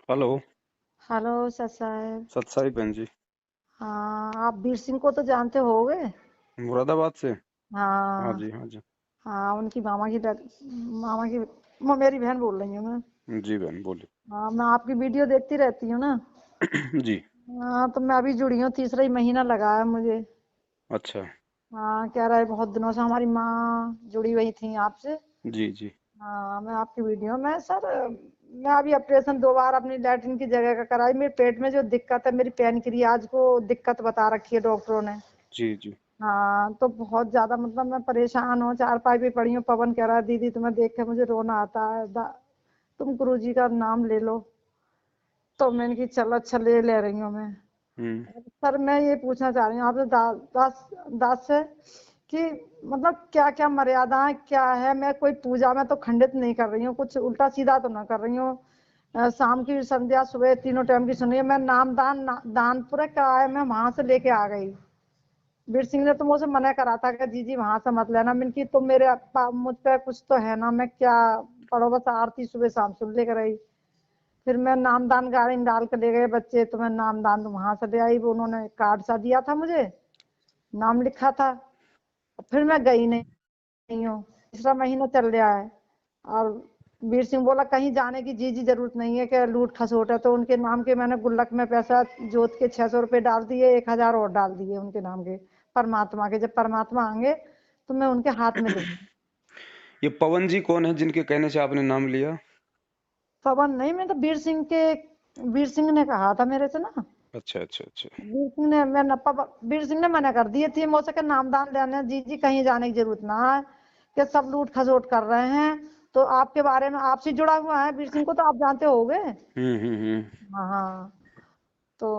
Hello. Hello sir साहब। सत साई बहन जी। हाँ, आप वीर सिंह को तो जानते होगे। मुरादाबाद से। हाँ हाँ। जी, हाँ जी। हाँ, उनकी मामा की वो मेरी बहन बोल रही हूँ मैं। जी बहन बोलिए। हाँ, मैं आपकी वीडियो देखती रहती हूँ ना। जी। हाँ, तो मैं अभी जुड़ी हूँ, तीसरा ही महीना लगा है मुझे। अच्छा। हाँ, कह रहा है बहुत दिनों से हमारी माँ जुड़ी हुई थी आपसे। जी जी। हाँ, मैं आपकी वीडियो में सर, मैं अभी ऑपरेशन 2 बार अपनी लैट्रिन की जगह का कराई। मेरे पेट में जो दिक्कत है, मेरी पैनक्रियाज को दिक्कत बता रखी है डॉक्टरों ने। जी जी। हाँ, तो बहुत ज्यादा मतलब मैं परेशान हूँ, चारपाई पे पड़ी हूँ। पवन कह रहा है दीदी तुम्हें देख के मुझे रोना आता है, तुम गुरुजी का नाम ले लो। तो मैंने की चलो अच्छा ले रही हूँ मैं। हम्म। सर मैं ये पूछना चाह रही हूँ आपसे दास दास से कि मतलब क्या क्या मर्यादाएं क्या है। मैं कोई पूजा में तो खंडित नहीं कर रही हूँ, कुछ उल्टा सीधा तो ना कर रही हूँ। शाम की संध्या सुबह तीनों टाइम की सुनी है। मैं दान पूरा कराया, मैं वहां से लेके आ गई। वीर सिंह ने तो मुझसे मना करा था कि जी जी वहां से मत लेना। मैंने की तुम मुझ पे कुछ तो है ना, मैं क्या पढ़ो, बस आरती सुबह शाम सुन लेकर आई। फिर मैं नामदान गाड़ी में डाल के ले गए बच्चे, तो मैं नामदान तो वहां से ले आई। वो उन्होंने कार्ड सा दिया था मुझे, नाम लिखा था। फिर मैं गई नहीं हूँ, तीसरा महीना चल रहा है। और वीर सिंह बोला कहीं जाने की जी जी जरूरत नहीं है कि लूट खसोट है। तो उनके नाम के मैंने गुल्लक में पैसा जोत के 600 रुपए डाल दिए, 1000 और डाल दिए उनके नाम के, परमात्मा के। जब परमात्मा आएंगे तो मैं उनके हाथ में दूंगी। ये पवन जी कौन है जिनके कहने से आपने नाम लिया? पवन नहीं, मैं तो वीर सिंह ने कहा था मेरे से ना। अच्छा अच्छा अच्छा। वीर सिंह ने मना कर दिए थे मौसा के नामदान लेने। जी जी कहीं जाने की जरूरत ना है, कि सब लूट खसोट कर रहे हैं। तो आपके बारे में आपसे जुड़ा हुआ है वीर सिंह को, तो आप जानते होगे। हम्म। हाँ हाँ। तो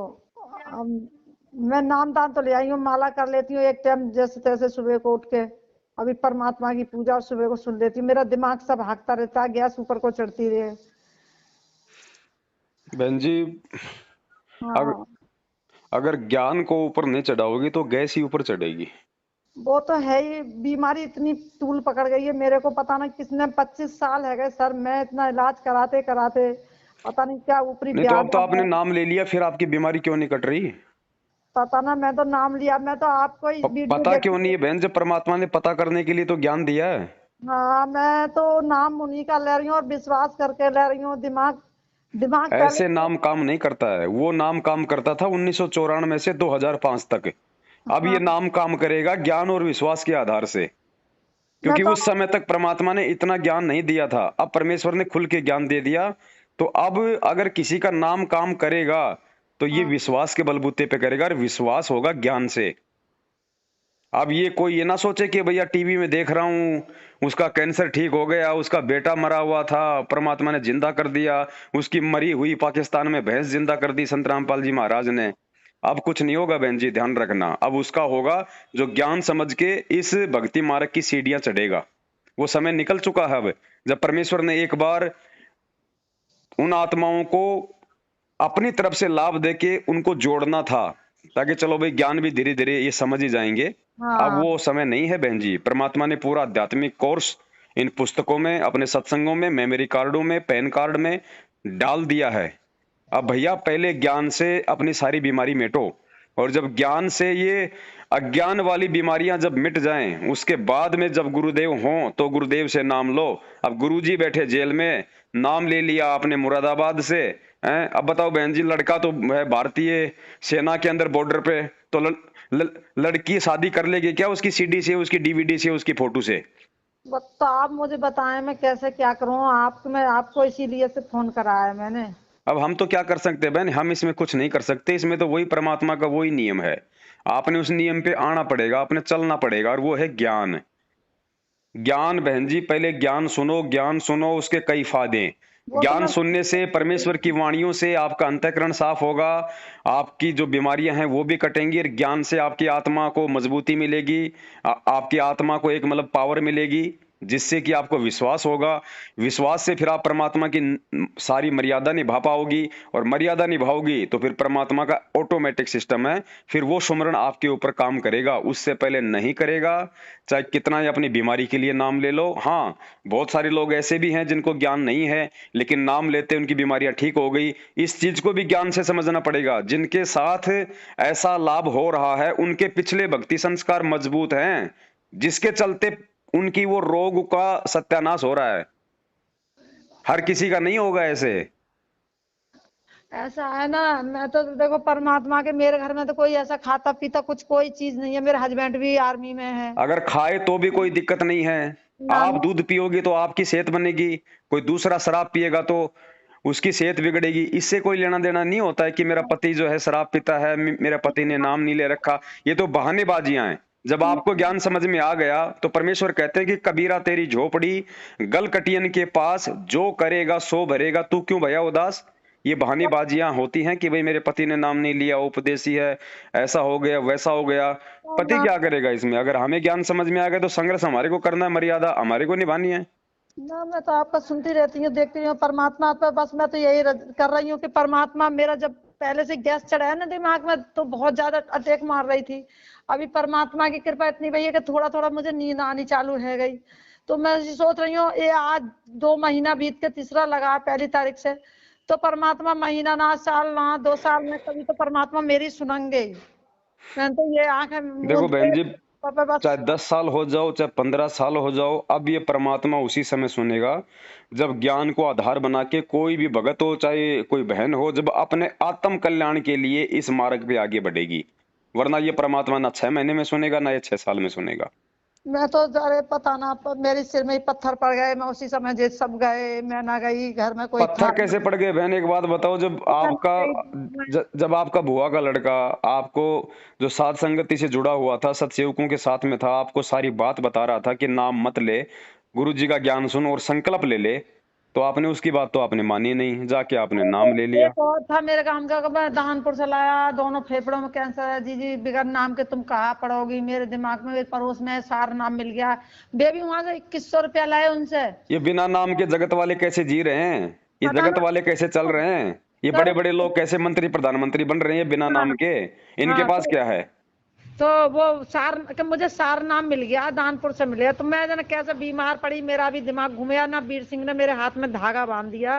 अब मैं नामदान तो ले आई हूँ, माला कर लेती हूँ एक टाइम जैसे तैसे सुबह को उठ के। अभी परमात्मा की पूजा और सुबह को सुन लेती हूँ। मेरा दिमाग सब भागता रहता है, गैस ऊपर को चढ़ती रहे। बहन जी, अगर हाँ, अगर ज्ञान को ऊपर नहीं चढ़ाओगी तो गैस ही ऊपर चढ़ेगी। वो तो है ही। बीमारी इतनी तूल पकड़ गई है मेरे को, पता नहीं किसने 25 साल है गए सर, मैं इतना इलाज कराते कराते पता नहीं क्या ऊपरी नहीं तो ब्याज अब तो आ आपने गया। नाम ले लिया, फिर आपकी बीमारी क्यों नहीं कट रही? पता ना, मैं तो नाम लिया, मैं तो आपको ही वीडियो पता क्यों देखती नहीं हूँ। है बहन? जब परमात्मा ने पता करने के लिए तो ज्ञान दिया है। हाँ, मैं तो नाम उन्हीं का ले रही हूँ और विश्वास करके ले रही हूँ। दिमाग दिमाग पहले ऐसे से। नाम काम नहीं करता है। वो नाम काम करता था 1994 से 2005 तक। अब ये हाँ, नाम काम करेगा ज्ञान और विश्वास के आधार से, मैं क्योंकि तो उस समय तक परमात्मा ने इतना ज्ञान नहीं दिया था। अब परमेश्वर ने खुल के ज्ञान दे दिया। तो अब अगर किसी का नाम काम करेगा तो ये हाँ, विश्वास के बलबूते पे करेगा, और विश्वास होगा ज्ञान से। अब ये कोई ये ना सोचे कि भैया टीवी में देख रहा हूं उसका कैंसर ठीक हो गया, उसका बेटा मरा हुआ था, परमात्मा ने जिंदा कर दिया, उसकी मरी हुई पाकिस्तान में भैंस जिंदा कर दी संत रामपाल जी महाराज ने। अब कुछ नहीं होगा बहन जी, ध्यान रखना। अब उसका होगा जो ज्ञान समझ के इस भक्ति मार्ग की सीढ़ियां चढ़ेगा। वो समय निकल चुका है अब, जब परमेश्वर ने एक बार उन आत्माओं को अपनी तरफ से लाभ देके उनको जोड़ना था, ताकि चलो भाई ज्ञान भी धीरे धीरे ये समझ ही जाएंगे। अब हाँ। वो समय नहीं है बहन जी। परमात्मा ने पूरा आध्यात्मिक कोर्स इन पुस्तकों में, अपने सत्संगों में, मेमोरी कार्डों में, पैन कार्ड में डाल दिया है। अब भैया पहले ज्ञान से अपनी सारी बीमारी मिटो, और जब ज्ञान से ये अज्ञान वाली बीमारियां जब मिट जाएं, उसके बाद में जब गुरुदेव हों तो गुरुदेव से नाम लो। अब गुरुजी बैठे जेल में, नाम ले लिया आपने मुरादाबाद से। हैं? अब बताओ बहन जी, लड़का तो है भारतीय सेना के अंदर बॉर्डर पे, तो लड़की शादी कर लेगी क्या उसकी सीडी से, उसकी डीवीडी से, उसकी फोटो से? तो आप मुझे बताएं मैं कैसे क्या करूं। मैं आपको इसीलिए से फोन करा है मैंने। अब हम तो क्या कर सकते हैं बहन? हम इसमें कुछ नहीं कर सकते। इसमें तो वही परमात्मा का वही नियम है। आपने उस नियम पे आना पड़ेगा, आपने चलना पड़ेगा, और वो है ज्ञान। ज्ञान बहन जी, पहले ज्ञान सुनो, ज्ञान सुनो, उसके कई फायदे। वो तो ज्ञान मैं सुनने से, परमेश्वर की वाणियों से आपका अंतःकरण साफ होगा। आपकी जो बीमारियां हैं वो भी कटेंगी, और ज्ञान से आपकी आत्मा को मजबूती मिलेगी। आपकी आत्मा को एक मतलब पावर मिलेगी। जिससे कि आपको विश्वास होगा। विश्वास से फिर आप परमात्मा की सारी मर्यादा निभा पाओगी, और मर्यादा निभाओगी तो फिर परमात्मा का ऑटोमेटिक सिस्टम है, फिर वो सुमरण आपके ऊपर काम करेगा, उससे पहले नहीं करेगा। चाहे कितना ही अपनी बीमारी के लिए नाम ले लो। हाँ, बहुत सारे लोग ऐसे भी हैं जिनको ज्ञान नहीं है, लेकिन नाम लेते उनकी बीमारियां ठीक हो गई। इस चीज को भी ज्ञान से समझना पड़ेगा। जिनके साथ ऐसा लाभ हो रहा है उनके पिछले भक्ति संस्कार मजबूत हैं, जिसके चलते उनकी वो रोग का सत्यानाश हो रहा है। हर किसी का नहीं होगा ऐसे। ऐसा है ना, मैं तो देखो परमात्मा के, मेरे घर में तो कोई ऐसा खाता पीता कुछ कोई चीज नहीं है। मेरे हस्बैंड भी आर्मी में है। अगर खाए तो भी कोई दिक्कत नहीं है। ना आप ना, दूध पियोगे तो आपकी सेहत बनेगी, कोई दूसरा शराब पिएगा तो उसकी सेहत बिगड़ेगी। इससे कोई लेना देना नहीं होता है कि मेरा पति जो है शराब पीता है, मेरा पति ने नाम नहीं ले रखा। ये तो बहानेबाजियां हैं। जब आपको ज्ञान समझ में आ गया तो परमेश्वर कहते हैं कि कबीरा तेरी झोपड़ी गल कटियन के पास, जो करेगा सो भरेगा, तू क्यों भया उदास। ये बहानेबाजियां होती हैं कि भाई मेरे पति ने नाम नहीं लिया, उपदेशी है, ऐसा हो गया वैसा हो गया। पति ना, क्या करेगा इसमें। अगर हमें ज्ञान समझ में आ गया तो संघर्ष हमारे को करना है, मर्यादा हमारे को निभानी है। ना मैं तो आपका सुनती रहती हूँ, देखती हूँ परमात्मा पे। बस मैं तो यही कर रही हूँ कि परमात्मा, मेरा जब पहले से गैस चढ़ा है ना दिमाग में, तो बहुत ज्यादा अटैक मार रही थी। अभी परमात्मा की कृपा इतनी भई है कि थोड़ा थोड़ा मुझे नींद आनी चालू है गई। तो मैं ये सोच रही हूँ, ये आज 2 महीना बीत के तीसरा लगा 1 तारीख से, तो परमात्मा महीना ना, साल ना, 2 साल में कभी तो परमात्मा मेरी सुनेंगे। मैंने तो ये आंखें देखो मूंद बहन के जी, बस। चाहे 10 साल हो जाओ चाहे 15 साल हो जाओ, अब ये परमात्मा उसी समय सुनेगा जब ज्ञान को आधार बना के कोई भी भगत हो चाहे कोई बहन हो, जब अपने आत्म कल्याण के लिए इस मार्ग पे आगे बढ़ेगी। वरना ये परमात्मा ना 6 महीने में सुनेगा ना ये 6 साल में सुनेगा। मैं तो, अरे पता ना, मेरे सिर में ही पत्थर पड़ गए। मैं उसी समय जे सब गए, मैं ना गई, घर में कोई पत्थर था कैसे पड़ गए बहन, एक बात बताओ। जब मैं ना आपका गई। जब आपका बुआ का लड़का आपको जो साध संगति से जुड़ा हुआ था, सत्सेवकों के साथ में था, आपको सारी बात बता रहा था कि नाम मत ले, गुरु जी का ज्ञान सुन और संकल्प ले ले, तो आपने उसकी बात तो आपने मानी नहीं, जाके आपने नाम ले लिया। एक और था मेरे काम का, मैं दानपुर से लाया, दोनों फेफड़ों में कैंसर है। जी जी, बिगर नाम के तुम कहाँ पढ़ोगी। मेरे दिमाग में एक पड़ोस में सार नाम मिल गया। बेबी वहां से 2100 रुपया लाए उनसे। ये बिना नाम के जगत वाले कैसे जी रहे हैं, ये पता जगत ना वाले कैसे चल रहे हैं, ये बड़े सर। बड़े लोग कैसे मंत्री प्रधानमंत्री बन रहे हैं बिना हाँ नाम के। इनके हाँ, पास क्या है। तो वो सार कि मुझे सार नाम मिल गया, दानपुर से मिल गया। तो मैं जाने कैसे बीमार पड़ी, मेरा भी दिमाग घूमया ना। वीर सिंह ने मेरे हाथ में धागा बांध दिया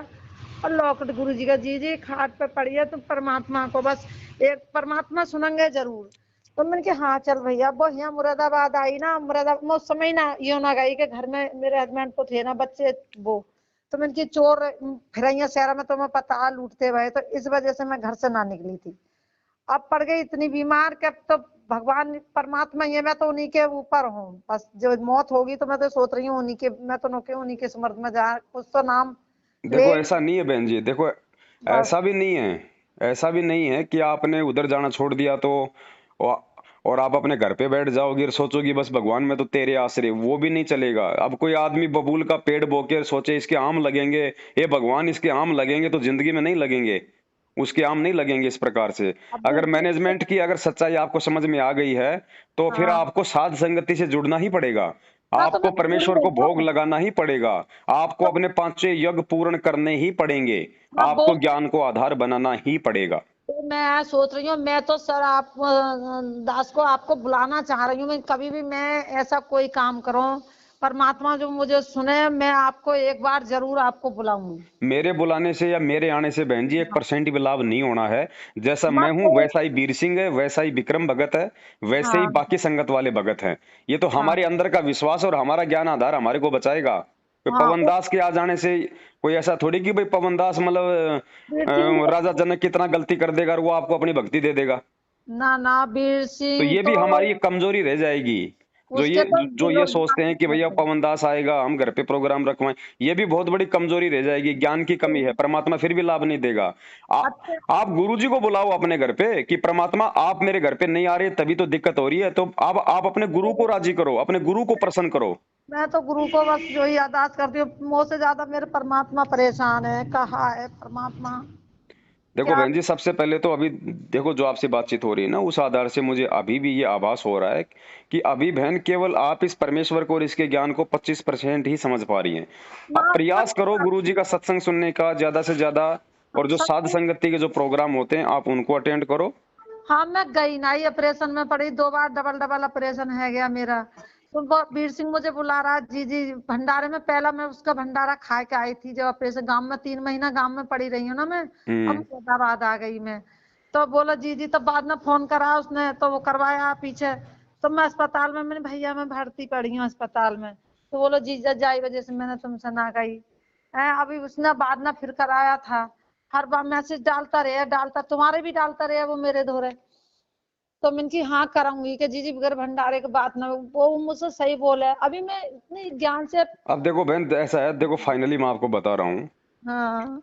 और लॉकेट गुरु जी का, जी जी खाट पे पड़ी है, तो परमात्मा को बस, एक परमात्मा सुनेंगे जरूर। तो मैंने कहा हाँ चल भैया। वो यहाँ मुरादाबाद आई ना, मुरादाबाद मैं उस समय ना यो ना गई कि घर में मेरे हस्बैंड को थे ना बच्चे वो। तो मैंने की चोर फिर शहर में, तुम्हें पता लूटते हुए, तो इस वजह से मैं घर से ना निकली थी। अब पड़ गई इतनी बीमार कि अब तो भगवान परमात्मा ही है, मैं तो उन्हीं के ऊपर हूँ। बस जो मौत होगी तो मैं तो सोच रही हूँ उन्हीं के, मैं तो नौके उन्हीं के समर्थ में जा कुछ तो नाम ले। देखो ऐसा नहीं है बहन जी, देखो बस ऐसा भी नहीं है, ऐसा भी नहीं है कि आपने उधर जाना छोड़ दिया तो और और आप अपने घर पे बैठ जाओगी और सोचोगी बस भगवान में तो तेरे आसरे, वो भी नहीं चलेगा। अब कोई आदमी बबूल का पेड़ बोके सोचे इसके आम लगेंगे, ये भगवान इसके आम लगेंगे, तो जिंदगी में नहीं लगेंगे, उसके आम नहीं लगेंगे इस प्रकार से। अब अगर मैनेजमेंट की अगर सच्चाई आपको समझ में आ गई है तो फिर हाँ आपको साध संगति से जुड़ना ही पड़ेगा। हाँ, तो आपको मैं जुड़ परमेश्वर को गई भोग हूँ। लगाना ही पड़ेगा। आपको तो अपने पांचों यज्ञ पूर्ण करने ही पड़ेंगे। मैं आपको बोल, ज्ञान को आधार बनाना ही पड़ेगा। तो मैं सोच रही हूँ, मैं तो सर आप दास को आपको बुलाना चाह रही हूँ। मैं कभी भी मैं ऐसा कोई काम करूँ, परमात्मा जो मुझे सुने, मैं आपको एक बार जरूर आपको बुलाऊंगी। मेरे बुलाने से या मेरे आने से बहन जी 1% भी लाभ नहीं होना है। जैसा मैं बस हूं वैसा ही वीर सिंह है, वैसा ही विक्रम भगत है, वैसे ही हाँ बाकी संगत वाले भगत हैं। ये तो हमारे हाँ अंदर का विश्वास और हमारा ज्ञान आधार हमारे को बचाएगा। कोई हाँ। पवन दास के आ जाने से कोई ऐसा थोड़ी कि भाई पवन दास मतलब वीर सिंह राजा जनक कितना गलती कर देगा और वो आपको अपनी भक्ति दे देगा। ना ना, वीर तो सिंह ये तो भी हमारी एक कमजोरी रह जाएगी। जो उसके ये तो जो ये दिलो सोचते हैं कि भैया दिमाग। पवन दास आएगा हम घर पे प्रोग्राम रखवाएं, ये भी बहुत बड़ी कमजोरी रह जाएगी। ज्ञान की कमी है, परमात्मा फिर भी लाभ नहीं देगा। अच्छा, आप गुरु जी को बुलाओ अपने घर पे कि परमात्मा आप मेरे घर पे नहीं आ रहे तभी तो दिक्कत हो रही है, तो आप अपने गुरु को राजी करो, अपने गुरु को प्रसन्न करो। मैं तो गुरु को बस जो ही अरदास करती हूँ, मुझसे ज्यादा मेरे परमात्मा परेशान है, कहा है परमात्मा। देखो क्या? बहन जी, सबसे पहले तो अभी देखो जो आपसे बातचीत हो रही है ना, उस आधार से मुझे अभी भी ये आभास हो रहा है कि अभी बहन केवल आप इस परमेश्वर को और इसके ज्ञान को 25% ही समझ पा रही हैं। ना आप प्रयास करो समझ- गुरु जी का सत्संग सुनने का ज्यादा से ज्यादा, और जो साध समझ- संगति के जो प्रोग्राम होते हैं आप उनको अटेंड करो। हाँ मैं गई ना, ही ऑपरेशन में पड़ी 2 बार, डबल डबल ऑपरेशन है गया मेरा। तो वीर सिंह मुझे बुला रहा, जी जी भंडारे में, पहला मैं उसका भंडारा खा के आई थी जब ऑपरेशन, गांव में 3 महीना गांव में पड़ी रही हूँ ना मैं। अब हम्म। मुरादाबाद आ गई मैं। तो बोला जी जी, तब बाद में फोन करा उसने, तो वो करवाया पीछे। तो मैं अस्पताल में, मैंने भैया मैं भर्ती पड़ी हूँ अस्पताल में। तो बोलो जीजा जाई वजह से मैंने तुमसे ना गई है। अभी उसने बाद में फिर कराया था। हर बार मैसेज डालता, तुम्हारे भी डालता रहे वो मेरे धोरे। तो मैंने की हाँ कराऊंगी कि जी जी बगैर भंडारे के बात ना, वो मुझसे सही बोले। अभी मैं इतनी ज्ञान से। अब देखो बहन ऐसा है, देखो फाइनली मैं आपको बता रहा हूँ, हाँ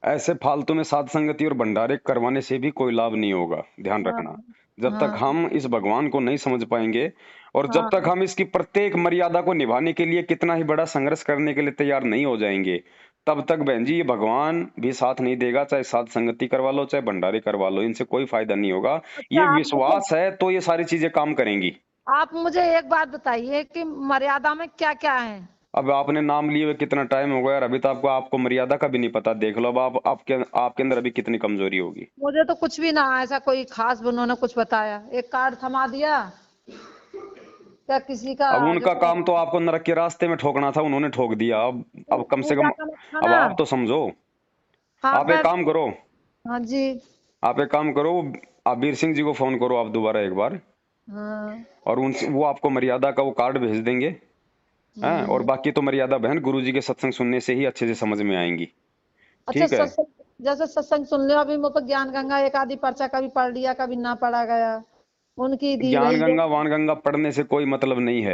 ऐसे फालतू में साध संगति और भंडारे करवाने से भी कोई लाभ नहीं होगा, ध्यान हाँ रखना। जब तक हाँ हम इस भगवान को नहीं समझ पाएंगे और जब तक हाँ। हम इसकी प्रत्येक मर्यादा को निभाने के लिए कितना ही बड़ा संघर्ष करने के लिए तैयार नहीं हो जाएंगे, तब तक बहन जी ये भगवान भी साथ नहीं देगा। चाहे साध संगति करवा लो चाहे भंडारे करवा लो, इनसे कोई फायदा नहीं होगा। अच्छा ये विश्वास है तो ये सारी चीजें काम करेंगी। आप मुझे एक बात बताइए कि मर्यादा में क्या क्या है? अब आपने नाम लिए हुए कितना टाइम हो गया और अभी तो आपको आपको मर्यादा का भी नहीं पता, देख लो अब आप आपके अंदर अभी कितनी कमजोरी होगी। मुझे तो कुछ भी ना ऐसा कोई खास उन्होंने कुछ बताया, एक कार्ड थमा दिया क्या किसी का अब जो उनका काम तो आपको नरक के रास्ते में ठोकना था, उन्होंने ठोक दिया। अब कम से पूजा कम का था अब ना। आप तो समझो। हाँ आप मैं। एक काम करो, हाँ जी। आप एक काम करो, आप वीर सिंह जी को फोन करो आप दोबारा एक बार, हाँ। और उनसे वो आपको मर्यादा का वो कार्ड भेज देंगे। हैं, और हम्म। बाकी तो मर्यादा बहन गुरु जी के सत्संग सुनने से ही अच्छे से समझ में आएंगी। अच्छा ठीक है। सत्संग, जैसे सत्संग सुन लिया, अभी मुझे ज्ञान गंगा एक आधी पर्चा कभी पढ़ लिया कभी ना पढ़ा गया, उनकी दी ज्ञान वही जो। गंगा वान गंगा पढ़ने से कोई मतलब नहीं है।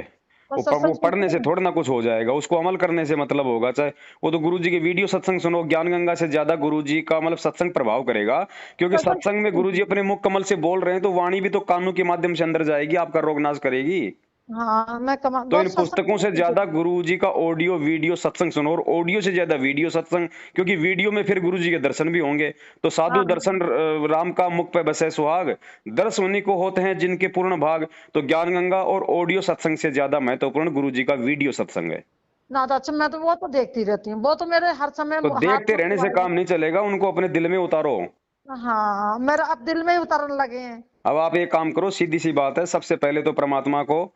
और वो सत्संग पढ़ने सुनते से हैं। थोड़ा ना कुछ हो जाएगा, उसको अमल करने से मतलब होगा। चाहे वो तो गुरु जी की वीडियो सत्संग सुनो, ज्ञान गंगा से ज्यादा गुरु जी का मतलब सत्संग प्रभाव करेगा। क्योंकि सत्संग सत्संग में गुरु जी अपने मुख कमल से बोल रहे हैं, तो वाणी भी तो कानों के माध्यम से अंदर जाएगी, आपका रोग नाश करेगी। हाँ मैं कमा तो इन बहुत पुस्तकों से सत्संग। ज्यादा गुरुजी का ऑडियो वीडियो सत्संग सुनो, और ऑडियो से ज्यादा वीडियो सत्संग, क्योंकि वीडियो में फिर गुरुजी के दर्शन भी होंगे। तो साधु हाँ दर्शन राम का मुख पे बसे सुहाग, दर्श उन्हीं को होते हैं जिनके पूर्ण भाग। तो ज्ञान गंगा और ऑडियो सत्संग से ज्यादा महत्वपूर्ण गुरुजी का वीडियो सत्संग है। ना, तो अच्छा मैं तो वो तो देखती रहती हूँ, वो तो मेरे हर समय तो हाथ देखते में रहने से मोबाइल। काम नहीं चलेगा, उनको अपने दिल में उतारो। हाँ मेरा अब दिल में ही उतरने लगे हैं। अब आप एक काम करो, सीधी सी बात है, सबसे पहले तो परमात्मा को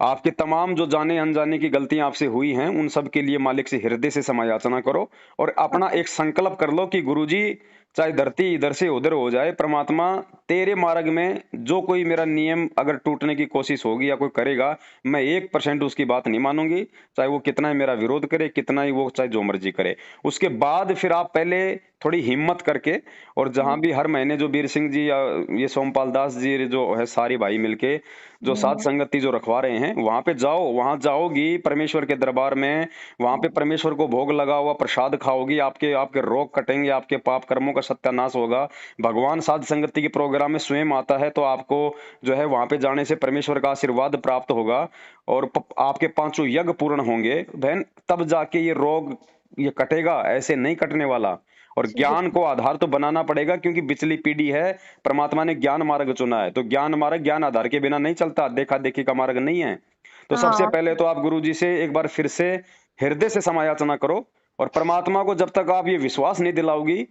आपके तमाम जो जाने अनजाने की गलतियां आपसे हुई हैं उन सब के लिए मालिक से हृदय से क्षमा याचना करो, और अपना एक संकल्प कर लो कि गुरुजी चाहे धरती इधर से उधर हो जाए, परमात्मा तेरे मार्ग में जो कोई मेरा नियम अगर टूटने की कोशिश होगी या कोई करेगा, मैं 1% उसकी बात नहीं मानूंगी। चाहे वो कितना ही मेरा विरोध करे, कितना ही वो चाहे जो मर्जी करे। उसके बाद फिर आप पहले थोड़ी हिम्मत करके, और जहां भी हर महीने जो वीर सिंह जी या ये सोमपाल दास जी जो है सारे भाई मिलके जो साध हम्म। संगति जो रखवा रहे हैं वहां पे जाओ, वहां जाओगी परमेश्वर के दरबार में, वहां पे परमेश्वर को भोग लगा हुआ प्रसाद खाओगी, आपके आपके रोग कटेंगे, आपके पाप कर्मों का सत्यानाश होगा। भगवान साध संगति के प्रोग्राम में स्वयं आता है, तो आपको जो है वहां पे जाने से परमेश्वर का आशीर्वाद प्राप्त होगा, और आपके 5 यज्ञ पूर्ण होंगे बहन, तब जाके ये रोग ये कटेगा, ऐसे नहीं कटने वाला। और ठीक। ज्ञान को आधार तो बनाना पड़ेगा, क्योंकि पिछली पीढ़ी है, परमात्मा ने ज्ञान मार्ग चुना है, तो ज्ञान मार्ग ज्ञान आधार के बिना नहीं चलता, देखा देखी का मार्ग नहीं है। तो सबसे हाँ पहले तो आप गुरु जी से एक बार फिर से हृदय से समायाचना करो, और परमात्मा को जब तक आप ये विश्वास नहीं दिलाओगी,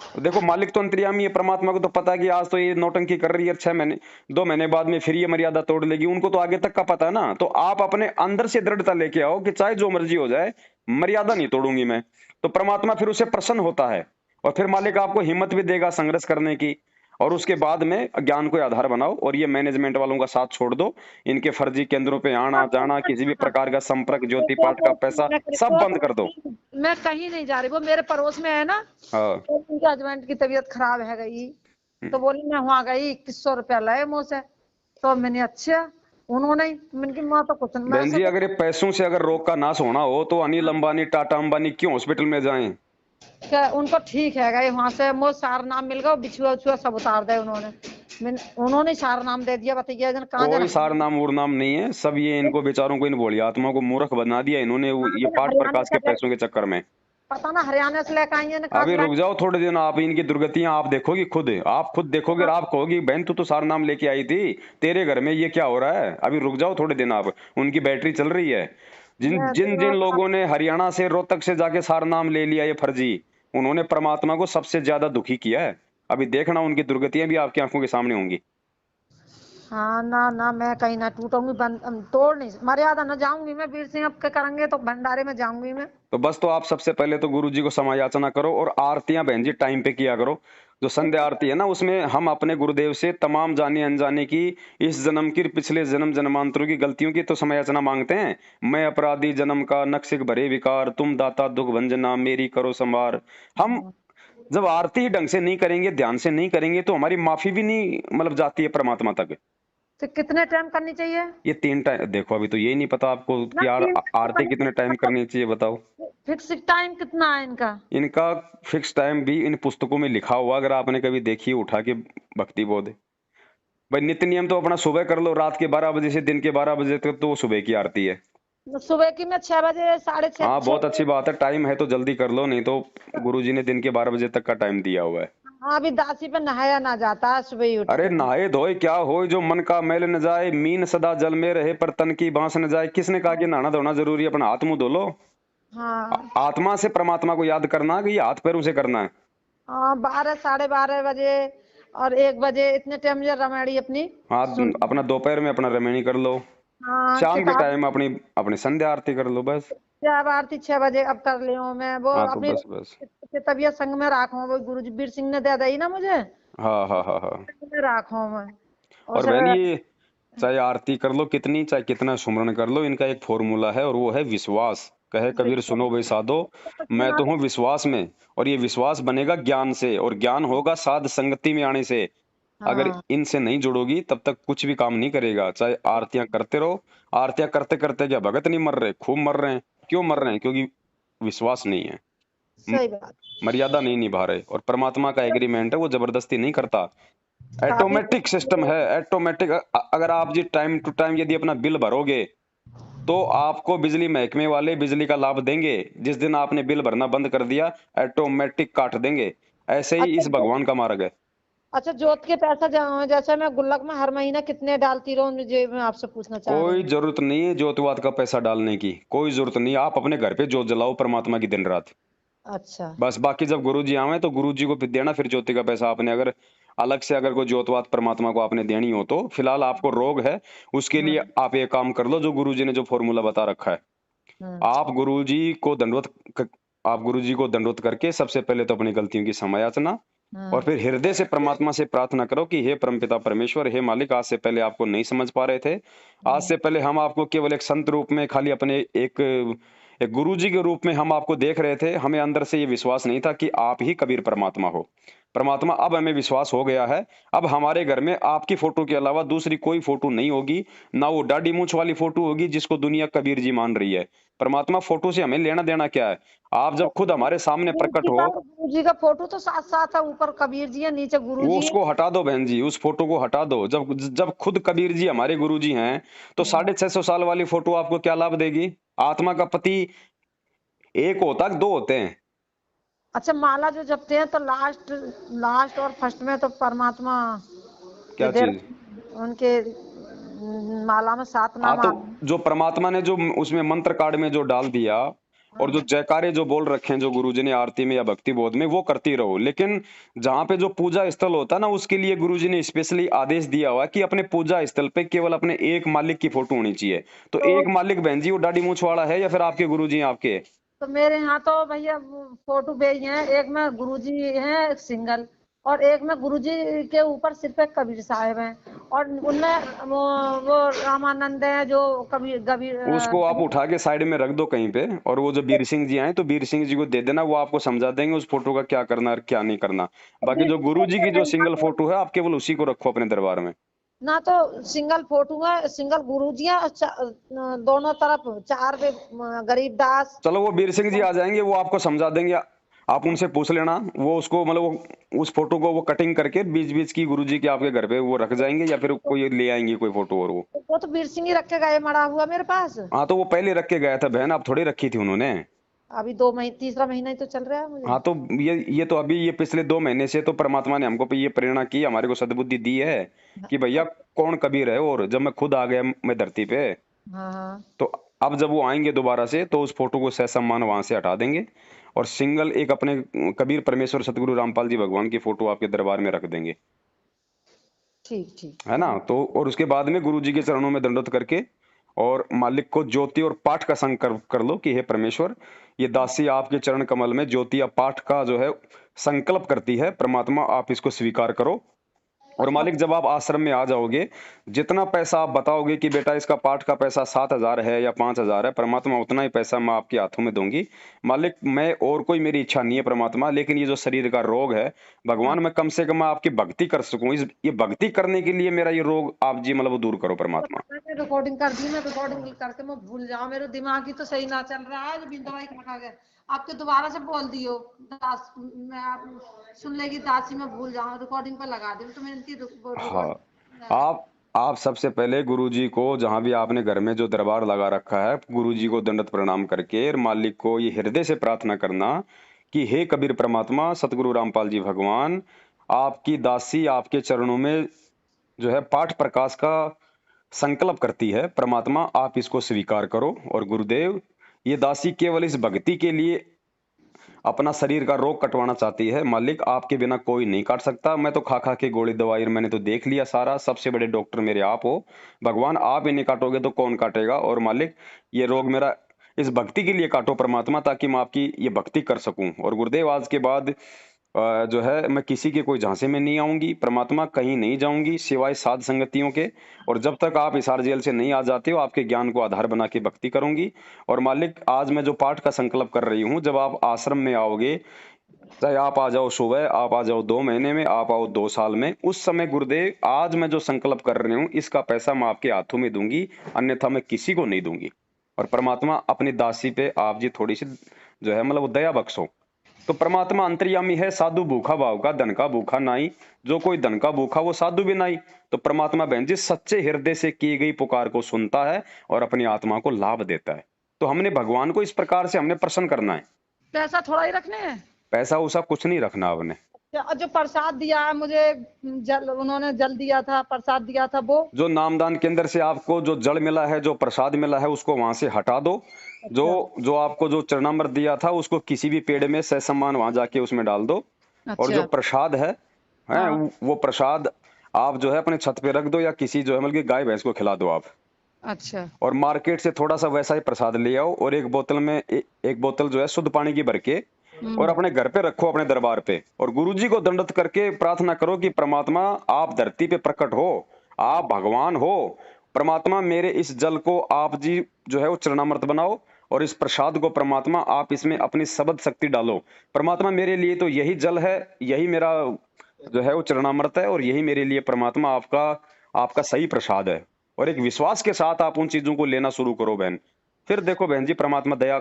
तो देखो मालिक तो अंतर्यामी है, परमात्मा को तो पता है कि आज तो ये नौटंकी कर रही है, 6 महीने 2 महीने बाद में फिर ये मर्यादा तोड़ लेगी, उनको तो आगे तक का पता है ना। तो आप अपने अंदर से दृढ़ता लेके आओ कि चाहे जो मर्जी हो जाए, मर्यादा नहीं तोड़ूंगी मैं। तो परमात्मा फिर उसे प्रसन्न होता है, और फिर मालिक आपको हिम्मत भी देगा संघर्ष करने की। और उसके बाद में ज्ञान को आधार बनाओ, और ये मैनेजमेंट वालों का साथ छोड़ दो, इनके फर्जी केंद्रों पे आना जाना, किसी भी प्रकार का संपर्क ज्योति पाठ का पैसा सब बंद कर दो। मैं कहीं नहीं जा रही, वो मेरे पड़ोस में है ना। हाँ। तो उनके हस्बैंड की तबीयत खराब है गई, तो बोली मैं वहां गई, 2100 रुपया लाए मुझसे। तो मैंने अच्छा, उन्होंने मैंने की माँ तो कुछ नहीं, मैं बहन ऐसा जी अगर ये पैसों से अगर रोग का नाश होना हो तो अनिल अंबानी टाटा अंबानी क्यों हॉस्पिटल में जाएं। क्या उनको ठीक है गए वहां से, मुझे सार नाम मिल गया, बिछुआ उछुआ सब उतार दे उन्होंने। उन्होंने सार नाम दे दिया, बताइए जन कहाँ जन कोई सार नाम उर नाम नहीं है, सब ये इनको बेचारों को इन भोली आत्मा को मूर्ख बना दिया इन्होंने, कहाँ ये जन पाठ हरियाणा प्रकाश का के पैसों के चक्कर में। पता ना हरियाणा से लेकर आई है ना, कहाँ अभी से रुक लाई। जाओ थोड़े दिन, आप इनकी दुर्गतियां आप देखोगी खुद, आप खुद देखोगे और आप कहोगी बहन तू तो सारा नाम लेके आई थी, तेरे घर में ये क्या हो रहा है। अभी रुक जाओ थोड़े दिन, आप उनकी बैटरी चल रही है। जिन मैं जिन जिन तो लोगों ने हरियाणा से रोहतक से जाके सारा नाम ले लिया ये फर्जी, उन्होंने परमात्मा को सबसे ज्यादा दुखी किया है। अभी देखना उनकी दुर्गतियां भी आपकी आंखों के सामने होंगी। हाँ ना ना, मैं कहीं ना टूटूंगी, तोड़ नहीं, मर्यादा ना जाऊंगी मैं, वीर सिंह अब के करेंगे तो भंडारे में जाऊंगी मैं। तो बस, तो आप सबसे पहले तो गुरु जी को क्षमा याचना करो, और आरतियां बहन जी टाइम पे किया करो। जो संध्या आरती है ना, उसमें हम अपने गुरुदेव से तमाम जाने अनजाने की, इस जन्म की, पिछले जन्म जन्मांतरों की गलतियों की तो क्षमा याचना मांगते हैं। मैं अपराधी जन्म का, नक्सिक भरे विकार, तुम दाता दुख भंजना, मेरी करो संवार। हम जब आरती ही ढंग से नहीं करेंगे, ध्यान से नहीं करेंगे, तो हमारी माफी भी नहीं मतलब जाती है परमात्मा तक। तो कितने टाइम करनी चाहिए? ये 3 टाइम देखो, अभी तो यही नहीं पता आपको ना कि यार 3 टाइम आरती कितने टाइम मतलब करनी चाहिए, बताओ। फिक्स टाइम कितना है इनका? इनका फिक्स टाइम भी इन पुस्तकों में लिखा हुआ, अगर आपने कभी देखी उठा के, भक्ति बोध। भाई नित्य नियम तो अपना सुबह कर लो, रात के 12 बजे से दिन के 12 बजे तक तो वो सुबह की आरती है। सुबह की मैं 6 बजे, साढ़े छः हाँ छः बहुत अच्छी बात है, टाइम है तो जल्दी कर लो, नहीं तो गुरुजी ने दिन के 12 बजे तक का टाइम दिया हुआ है। हाँ, अभी दासी पे नहाया ना जाता है सुबह ही उठ अरे के। नहाए धोए क्या हो, जो मन का मैल न जाए, मीन सदा जल में रहे पर तन की बांस न जाए। किसने कहा कि नहाना धोना जरूरी है? अपना हाथ मुंह धो लो। हाँ आत्मा से परमात्मा को याद करना कि ये हाथ पैरों से करना है। हाँ, 12, 12:30 बजे और 1 बजे इतने टाइम मुझे रामायणी अपनी हाँ सुन। अपना दोपहर में अपना रमैनी कर लो, हाँ शाम के किताब, टाइम अपनी अपनी संध्या आरती कर लो बस। जब आरती 6 बजे अब कर ली हूँ मैं, वो हाँ तो अपनी बस बस। तबीयत संग में राखू, वो गुरु जी वीर सिंह ने दे दी ना मुझे, हाँ हाँ हाँ हाँ। संग में राखू मैं। और और बहन ये, चाहे आरती कर लो कितनी, चाहे कितना सुमरन कर लो, इनका एक फॉर्मूला है और वो है विश्वास। कहे कबीर सुनो भाई साधो, मैं बिना तो हूँ विश्वास में, और ये विश्वास बनेगा ज्ञान से, और ज्ञान होगा साध संगति में आने से। अगर हाँ इनसे नहीं जुड़ोगी तब तक कुछ भी काम नहीं करेगा। चाहे आरतियां करते रहो, आरतियां करते करते क्या भगत नहीं मर रहे? खूब मर रहे हैं। क्यों मर रहे हैं? क्योंकि विश्वास नहीं है, म- सही बात। मर्यादा नहीं निभा रहे। और परमात्मा का एग्रीमेंट है, वो जबरदस्ती नहीं करता। काफी ऑटोमेटिक सिस्टम है, ऑटोमेटिक। अगर आप जी टाइम टू टाइम यदि अपना बिल भरोगे, तो आपको बिजली महकमे वाले बिजली का लाभ देंगे। जिस दिन आपने बिल भरना बंद कर दिया, ऑटोमेटिक काट देंगे। ऐसे ही अच्छा इस भगवान का मार्ग है। अच्छा, जोत के पैसा जैसे मैं गुल्लक में हर महीना कितने डालती रहूं, मुझे मैं आपसे पूछना चाह रही कोई हूँ। जरूरत नहीं है ज्योतिवाद का पैसा डालने की, कोई जरूरत नहीं है। आप अपने घर पे जोत जलाओ परमात्मा की दिन रात, अच्छा। बस। बाकी जब गुरु जी आवे तो गुरु जी को फिर देना, फिर ज्योति का पैसा आपने अगर अलग से, अगर कोई ज्योतिवाद परमात्मा को आपने देनी हो तो। फिलहाल आपको रोग है, उसके लिए हम्म आप ये काम कर लो जो गुरु जी ने जो फॉर्मूला बता रखा है। हम्म आप गुरु जी को दंडवत आप गुरु जी को दंडवत करके सबसे पहले तो अपनी गलतियों की क्षमा याचना, और हम्म फिर हृदय से परमात्मा से प्रार्थना करो कि हे परमपिता परमेश्वर, हे मालिक, आज से पहले आपको नहीं समझ पा रहे थे। आज हम्म। से पहले हम आपको केवल एक संत रूप में, खाली अपने एक गुरु जी के रूप में हम आपको देख रहे थे। हमें अंदर से ये विश्वास नहीं था कि आप ही कबीर परमात्मा हो। परमात्मा अब हमें विश्वास हो गया है। अब हमारे घर में आपकी फोटो के अलावा दूसरी कोई फोटो नहीं होगी, ना वो दाढ़ी मूंछ वाली फोटो होगी जिसको दुनिया कबीर जी मान रही है। परमात्मा फोटो से हमें लेना देना क्या है? आप जब खुद हमारे सामने प्रकट हो, गुरु जी का फोटो तो साथ साथ है, ऊपर कबीर जी है, नीचे गुरु वो जी है। उसको हटा दो बहन जी, उस फोटो को हटा दो। जब जब खुद कबीर जी हमारे गुरु जी हैं, तो हम्म। 650 साल वाली फोटो आपको क्या लाभ देगी? आत्मा का पति एक होता है कि दो होते हैं? अच्छा, माला जो जपते हैं तो लास्ट लास्ट और फर्स्ट में तो परमात्मा क्या विदेह चीज? उनके माला में 7 हाँ नाम तो आते हैं। जो परमात्मा ने जो उसमें मंत्र कार्ड में जो डाल दिया, और जो हाँ। जयकारे जो बोल रखे हैं जो गुरुजी ने आरती में या भक्ति बोध में, वो करती रहो। लेकिन जहां पे जो पूजा स्थल होता है ना, उसके लिए गुरुजी ने स्पेशली आदेश दिया हुआ है कि अपने पूजा स्थल पे केवल अपने एक मालिक की फोटो होनी चाहिए। तो तो एक मालिक बहन जी वो दाढ़ी मूंछ वाला है या फिर आपके गुरुजी हैं आपके? तो मेरे यहाँ तो भैया वो फोटो भेज हैं, एक में गुरुजी हैं सिंगल, और एक में गुरुजी के ऊपर सिर्फ एक कबीर साहब हैं, और उनमें वो रामानंद है जो कबीर कबीर उसको आप कबीर। उठा के साइड में रख दो कहीं पे, और वो जो बीर सिंह जी आए तो बीर सिंह जी को दे देना, वो आपको समझा देंगे उस फोटो का क्या करना और क्या नहीं करना। बाकी कबीर जो गुरु जी की जो सिंगल फोटो है, आप केवल उसी को रखो अपने दरबार में। ना तो सिंगल फोटो है, सिंगल गुरुजी है, और दोनों तरफ 4 पे गरीबदास। चलो वो बीर सिंह जी आ जाएंगे, वो आपको समझा देंगे। आप उनसे पूछ लेना, वो उसको मतलब वो उस फोटो को वो कटिंग करके बीच बीच की गुरुजी के आपके घर पे वो रख जाएंगे, या फिर कोई ले आएंगे कोई फोटो और वो। वो तो वीर सिंह ही रख के गए, मरा हुआ मेरे पास। हाँ तो वो पहले रख के गया था बहन, आप थोड़ी रखी थी उन्होंने। अभी 2 महीने, तीसरा महीना ही तो चल रहा है मुझे। हाँ तो ये तो अभी ये पिछले 2 महीने से तो परमात्मा ने हमको पे ये प्रेरणा की, हमारे को सद्बुद्धि दी है कि भैया कौन कबीर है। और जब मैं खुद आ गया मैं धरती पे, हाँ हाँ। तो अब जब वो आएंगे दोबारा से तो उस फोटो को ससम्मान वहां से हटा देंगे और सिंगल एक अपने कबीर परमेश्वर सतगुरु रामपाल जी भगवान की फोटो आपके दरबार में रख देंगे, ठीक ठीक है ना। तो और उसके बाद में गुरु जी के चरणों में दंडवत करके और मालिक को ज्योति और पाठ का संकल्प कर लो कि हे परमेश्वर, ये दासी आपके चरण कमल में ज्योति या पाठ का जो है संकल्प करती है, परमात्मा आप इसको स्वीकार करो। और मालिक जब आप आश्रम में आ जाओगे, जितना पैसा आप बताओगे कि बेटा इसका पाठ का पैसा 7,000 है या 5,000 है, परमात्मा उतना ही पैसा मैं आपके हाथों में दूंगी। मालिक मैं और कोई मेरी इच्छा नहीं है परमात्मा, लेकिन ये जो शरीर का रोग है भगवान, मैं कम से कम आपकी भक्ति कर सकूं, इस ये भक्ति करने के लिए मेरा ये रोग आप जी मतलब दूर करो परमात्मा। रिकॉर्डिंग कर दी, मैं रिकॉर्डिंग करके मैं भूल जाऊं, मेरे दिमाग ही तो सही ना चल रहा है, जो बिन दवाई खा गया। आपके दोबारा से बोल दियो दास, मैं आप सुन लेगी दासी, मैं भूल जाऊं, रिकॉर्डिंग पर लगा दूं तो मैं इनकी हाँ, रिकॉर्ड। आप सबसे पहले गुरु जी को, जहां भी आपने घर में जो दरबार लगा रखा है, गुरु जी को दंडवत प्रणाम करके और मालिक को ये हृदय से प्रार्थना करना कि हे कबीर परमात्मा सतगुरु रामपाल जी भगवान, आपकी दासी आपके चरणों में जो है पाठ प्रकाश का संकल्प करती है, परमात्मा आप इसको स्वीकार करो। और गुरुदेव, ये दासी केवल इस भक्ति के लिए अपना शरीर का रोग कटवाना चाहती है, मालिक आपके बिना कोई नहीं काट सकता। मैं तो खा खा के गोली दवाई मैंने तो देख लिया सारा, सबसे बड़े डॉक्टर मेरे आप हो भगवान, आप ही नहीं काटोगे तो कौन काटेगा। और मालिक ये रोग मेरा इस भक्ति के लिए काटो परमात्मा, ताकि मैं आपकी ये भक्ति कर सकूं। और गुरुदेव आज के बाद जो है मैं किसी के कोई झांसे में नहीं आऊंगी परमात्मा, कहीं नहीं जाऊंगी सिवाय साध संगतियों के। और जब तक आप हिसार जेल से नहीं आ जाते हो, आपके ज्ञान को आधार बना के भक्ति करूंगी। और मालिक आज मैं जो पाठ का संकल्प कर रही हूँ, जब आप आश्रम में आओगे, चाहे आप आ जाओ सुबह, आप आ जाओ 2 महीने में, आप आओ 2 साल में, उस समय गुरुदेव आज मैं जो संकल्प कर रही हूँ इसका पैसा मैं आपके हाथों में दूंगी, अन्यथा मैं किसी को नहीं दूंगी। और परमात्मा अपनी दासी पे आप जी थोड़ी सी जो है मतलब वो दया बख्शो। तो परमात्मा अंतर्यामी है, साधु भूखा भाव का, धन का भूखा नाई, जो कोई धन का भूखा वो साधु भी नाई। तो परमात्मा बहन जी सच्चे हृदय से की गई पुकार को सुनता है और अपनी आत्मा को लाभ देता है। तो हमने भगवान को इस प्रकार से हमने प्रसन्न करना है। पैसा थोड़ा ही रखने हैं। पैसा उसा कुछ नहीं रखना आपने। जो प्रसाद दिया है मुझे, जल उन्होंने जल दिया था, प्रसाद दिया था, वो जो नामदान केंद्र से आपको जो जल मिला है, जो प्रसाद मिला है, उसको वहां से हटा दो। जो अच्छा जो आपको जो चरणामृत दिया था उसको किसी भी पेड़ में ससम्मान वहां जाके उसमें डाल दो। और जो अच्छा। प्रसाद है हाँ वो प्रसाद आप जो है अपने छत पे रख दो, या किसी जो है मतलब कि गाय भैंस को खिला दो आप। अच्छा। और मार्केट से थोड़ा सा वैसा ही प्रसाद ले आओ और एक बोतल में एक बोतल जो है शुद्ध पानी की भर के और अपने घर पे रखो, अपने दरबार पे। और गुरुजी को दंडवत करके प्रार्थना करो कि परमात्मा आप धरती पे प्रकट हो, आप भगवान हो। परमात्मा मेरे इस जल को आप जी जो है वो चरणामृत बनाओ, और इस प्रसाद को परमात्मा आप इसमें अपनी शब्द शक्ति डालो। परमात्मा मेरे लिए तो यही जल है, यही मेरा जो है वो चरणामृत है, और यही मेरे लिए परमात्मा आपका आपका सही प्रसाद है। और एक विश्वास के साथ आप उन चीजों को लेना शुरू करो बहन, फिर देखो बहन जी परमात्मा दया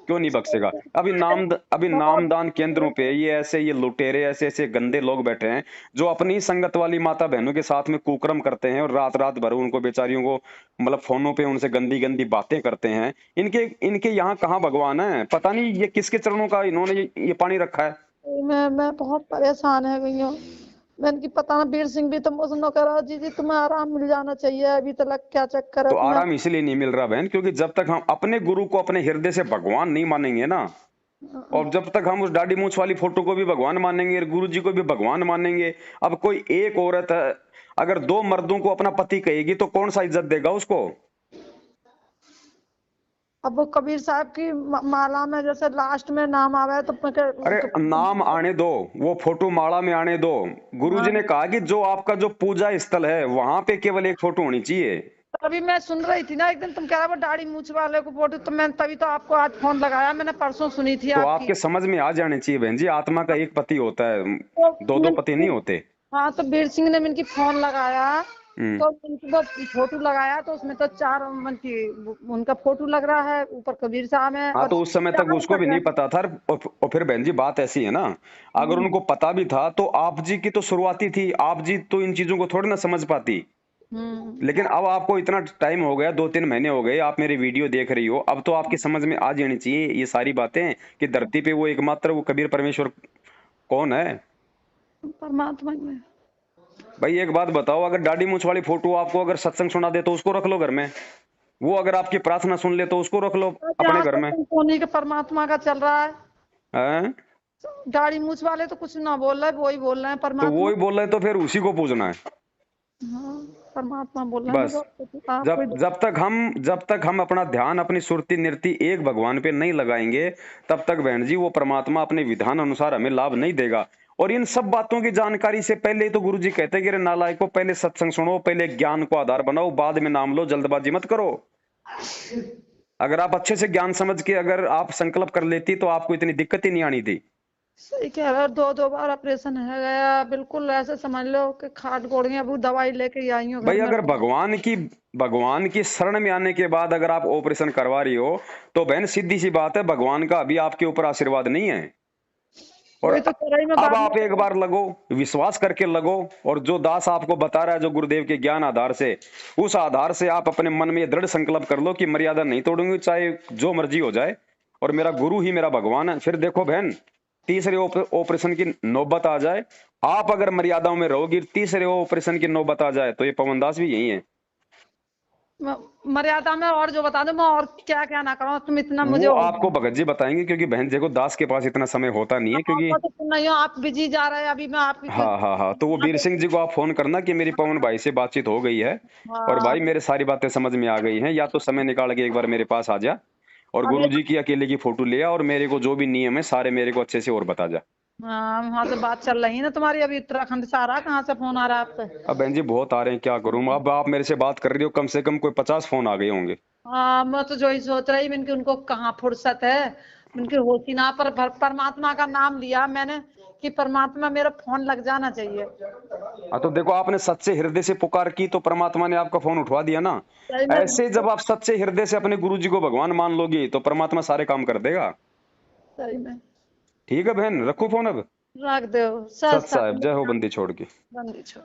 क्यों नहीं बख्शेगा। अभी नामदान केंद्रों पे ये लुटेरे ऐसे ऐसे गंदे लोग बैठे हैं जो अपनी संगत वाली माता बहनों के साथ में कुकर्म करते हैं, और रात रात भर उनको बेचारियों को मतलब फोनों पे उनसे गंदी गंदी बातें करते हैं। इनके इनके यहाँ कहाँ भगवान है, पता नहीं ये किसके चरणों का इन्होंने ये पानी रखा है। मैं बहुत परेशान है गई हूँ। मैंने की पता ना, वीर सिंह भी तो मुझे करा जी जी तुम्हें आराम मिल जाना चाहिए, अभी तक क्या चक्कर है तो तुम्हें। आराम इसलिए नहीं मिल रहा बहन, क्योंकि जब तक हम अपने गुरु को अपने हृदय से भगवान नहीं मानेंगे ना, और जब तक हम उस दाढ़ी मूछ वाली फोटो को भी भगवान मानेंगे और गुरु जी को भी भगवान मानेंगे। अब कोई एक औरत है अगर 2 मर्दों को अपना पति कहेगी तो कौन सा इज्जत देगा उसको। अब वो कबीर साहब की माला में जैसे लास्ट में नाम आवे तो अरे नाम आने दो, वो फोटो माला में आने दो। गुरु जी हाँ। ने कहा कि जो आपका जो पूजा स्थल है वहां पे केवल एक फोटो होनी चाहिए। अभी मैं सुन रही थी ना, एक दिन तुम कह रहे हो दाढ़ी मूछ वाले को फोटो, तो मैं तभी तो आपको आज फोन लगाया, मैंने परसों सुनी थी तो आपकी। आपके समझ में आ जाने चाहिए बहन जी, आत्मा का एक पति होता है, तो दो दो पति नहीं होते। हाँ, तो वीर सिंह ने इनकी फोन लगाया, हम्म। तो इनकी वो फोटो लगाया, तो उसमें तो 4 मन की उनका फोटो लग रहा है, ऊपर कबीर साहब है, हाँ और तो उस समय तक उसको भी नहीं पता था। और फिर बहन जी बात ऐसी है ना, अगर उनको पता भी था तो आप जी की तो शुरुआती थी, आप जी तो इन चीजों को थोड़ी ना समझ पाती। लेकिन अब आपको इतना टाइम हो गया, 2-3 महीने हो गए, आप मेरी वीडियो देख रही हो, अब तो आपकी समझ में आ जानी चाहिए ये सारी बातें कि धरती पे वो एकमात्र वो कबीर परमेश्वर कौन है। परमात्मा ही है। भाई एक बात बताओ, अगर दाढ़ी मूछ वाली फोटो आपको अगर सत्संग सुना दे तो उसको रख लो घर में, वो अगर आपकी प्रार्थना सुन ले तो उसको रख लो अपने जहाँ घर में। सत्संग सोनी के परमात्मा का चल रहा है, हैं? दाढ़ी मूछ वाले तो कुछ ना बोल रहे, वही बोल रहे हैं तो वो परमात्मा। ही बोल रहे तो फिर उसी को पूजना है हाँ, परमात्मा बोल रहे हैं बस। मुझे, आप जब कोई। जब तक हम अपना ध्यान अपनी सुरती निर्ति एक भगवान पे नहीं लगाएंगे, तब तक बहन जी वो परमात्मा अपने विधान अनुसार हमें लाभ नहीं देगा। और इन सब बातों की जानकारी से पहले ही तो गुरु जी कहते हैं कि रे नालायक को, पहले सत्संग सुनो, पहले ज्ञान को आधार बनाओ, बाद में नाम लो, जल्दबाजी मत करो। अगर आप अच्छे से ज्ञान समझ के अगर आप संकल्प कर लेती तो आपको इतनी दिक्कत ही नहीं आनी थी। सही कह रहे हो, 2-2 बार ऑपरेशन है गया, बिल्कुल ऐसे समझ लो कि खाट गोड़ियां वो दवाई लेके ही आई हूँ घर भाई में। अगर भगवान की शरण में आने के बाद अगर आप ऑपरेशन करवा रही हो तो बहन सीधी सी बात है, भगवान का अभी आपके ऊपर आशीर्वाद नहीं है। और वही तो कह रही मैं अब बाद आप में। एक बार लगो, विश्वास करके लगो, और जो दास आपको बता रहा है जो गुरुदेव के ज्ञान आधार से, उस आधार से आप अपने मन में दृढ़ संकल्प कर लो कि मर्यादा नहीं तोड़ूंगी, चाहे जो मर्जी हो जाए, और मेरा गुरु ही मेरा भगवान है। फिर देखो बहन, तीसरे ऑपरेशन की नौबत आ जाए, आप अगर मर्यादाओं में रहोगी, तीसरे ऑपरेशन की नौबत आ जाए तो ये पवन दास भी यही है। मर्यादा में और जो बता दो, मैं और क्या क्या ना करूँ, तुम इतना मुझे वो आपको भगत जी बताएंगे, क्योंकि बहन जी को दास के पास इतना समय होता नहीं है, क्योंकि तो सुन रही हो, आप बिजी जा रहे हैं, अभी मैं आपकी कोई। हाँ हाँ हाँ, तो वो वीर सिंह जी को आप फोन करना कि मेरी पवन भाई से बातचीत हो गई है और हाँ, भाई मेरे सारी बातें समझ में आ गई हैं, या तो समय निकाल के एक बार मेरे पास आ जा और अभी। गुरु जी की अकेले की फोटो ले आ और मेरे को जो भी नियम है सारे मेरे को अच्छे से और बता जा। हाँ, वहां से बात चल रही है ना तुम्हारी, अभी उत्तराखंड से आ रहा है, कहाँ से फोन आ रहा है आपसे? अब बहन जी बहुत आ रहे हैं, क्या करूं, अब आप मेरे से बात कर रही हो, कम से कम कोई 50 फोन आ गए होंगे। हाँ, मैं तो जो ही सोच रही हूँ, इनकी उनको कहाँ फुर्सत है, इनकी होती ना, परमात्मा का नाम लिया मैंने कि परमात्मा, मेरा फोन लग जाना चाहिए। हाँ तो देखो, आपने सच्चे हृदय से पुकार की तो परमात्मा ने आपका फोन उठवा दिया ना। सही में। ऐसे जब आप सच्चे हृदय से अपने गुरु जी को भगवान मान लोगी तो परमात्मा सारे काम कर देगा। सही में। ठीक है बहन, रखो फोन अब। रख दो। सच सत साहब, जय हो बंदी छोड़ के। बंदी छोड़।